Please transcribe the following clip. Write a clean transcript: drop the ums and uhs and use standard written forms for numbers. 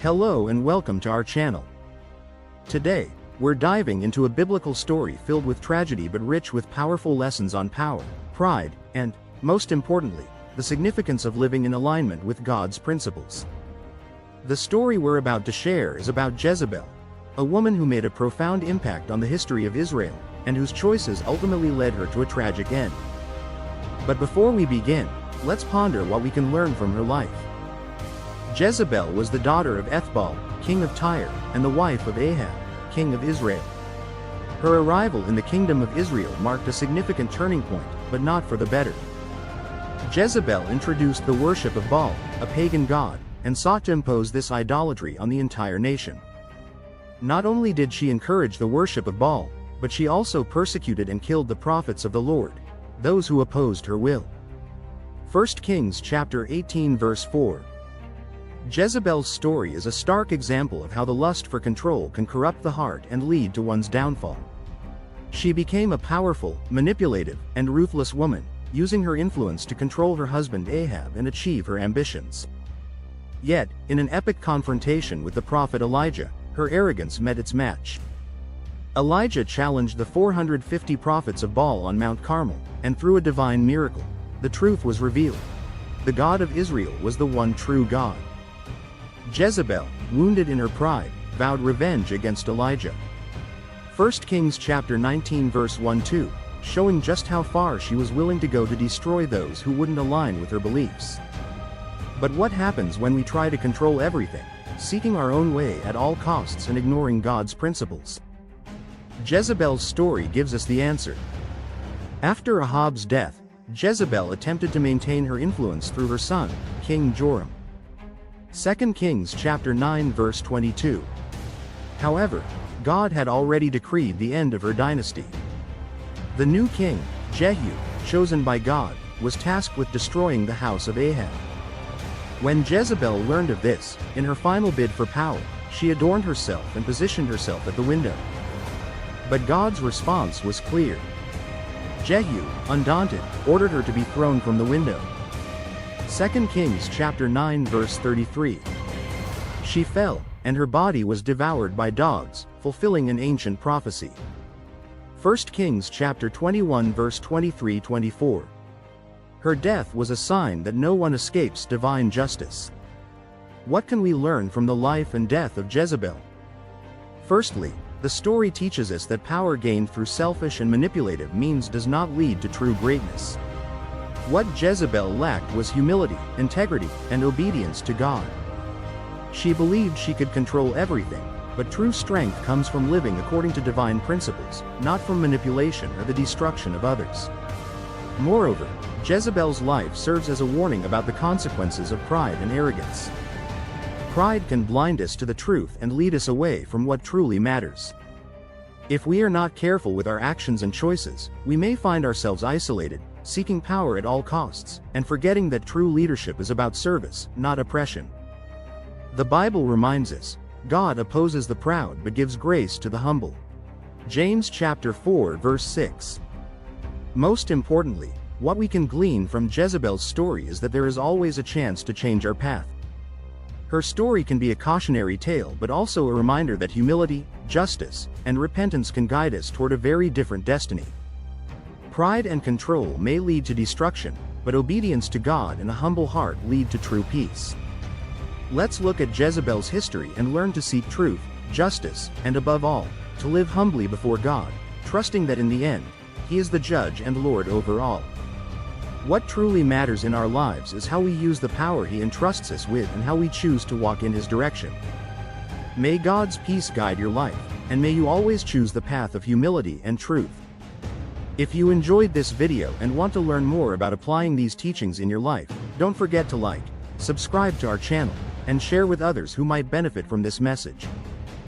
Hello and welcome to our channel. Today, we're diving into a biblical story filled with tragedy but rich with powerful lessons on power, pride, and, most importantly, the significance of living in alignment with God's principles. The story we're about to share is about Jezebel, a woman who made a profound impact on the history of Israel, and whose choices ultimately led her to a tragic end. But before we begin, let's ponder what we can learn from her life. Jezebel was the daughter of Baal, king of Tyre, and the wife of Ahab, king of Israel. Her arrival in the kingdom of Israel marked a significant turning point, but not for the better. Jezebel introduced the worship of Baal, a pagan god, and sought to impose this idolatry on the entire nation. Not only did she encourage the worship of Baal, but she also persecuted and killed the prophets of the Lord, those who opposed her will. 1 Kings chapter 18 verse 4. Jezebel's story is a stark example of how the lust for control can corrupt the heart and lead to one's downfall. She became a powerful, manipulative, and ruthless woman, using her influence to control her husband Ahab and achieve her ambitions. Yet, in an epic confrontation with the prophet Elijah, her arrogance met its match. Elijah challenged the 450 prophets of Baal on Mount Carmel, and through a divine miracle, the truth was revealed. The God of Israel was the one true God. Jezebel, wounded in her pride, vowed revenge against Elijah. 1 Kings chapter 19 verse 1-2, showing just how far she was willing to go to destroy those who wouldn't align with her beliefs. But what happens when we try to control everything, seeking our own way at all costs and ignoring God's principles? Jezebel's story gives us the answer. After Ahab's death, Jezebel attempted to maintain her influence through her son, King Joram. 2 Kings chapter 9 verse 22. However, God had already decreed the end of her dynasty. The new king, Jehu, chosen by God, was tasked with destroying the house of Ahab. When Jezebel learned of this, in her final bid for power, she adorned herself and positioned herself at the window. But God's response was clear. Jehu, undaunted, ordered her to be thrown from the window. 2 Kings chapter 9 verse 33. She fell, and her body was devoured by dogs, fulfilling an ancient prophecy. 1 Kings chapter 21 verse 23-24. Her death was a sign that no one escapes divine justice. What can we learn from the life and death of Jezebel? Firstly, the story teaches us that power gained through selfish and manipulative means does not lead to true greatness. What Jezebel lacked was humility, integrity, and obedience to God. She believed she could control everything, but true strength comes from living according to divine principles, not from manipulation or the destruction of others. Moreover, Jezebel's life serves as a warning about the consequences of pride and arrogance. Pride can blind us to the truth and lead us away from what truly matters. If we are not careful with our actions and choices, we may find ourselves isolated, seeking power at all costs, and forgetting that true leadership is about service, not oppression. The Bible reminds us, God opposes the proud but gives grace to the humble. James chapter 4 verse 6. Most importantly, what we can glean from Jezebel's story is that there is always a chance to change our path. Her story can be a cautionary tale but also a reminder that humility, justice, and repentance can guide us toward a very different destiny. Pride and control may lead to destruction, but obedience to God and a humble heart lead to true peace. Let's look at Jezebel's history and learn to seek truth, justice, and above all, to live humbly before God, trusting that in the end, He is the judge and Lord over all. What truly matters in our lives is how we use the power He entrusts us with and how we choose to walk in His direction. May God's peace guide your life, and may you always choose the path of humility and truth. If you enjoyed this video and want to learn more about applying these teachings in your life, don't forget to like, subscribe to our channel, and share with others who might benefit from this message.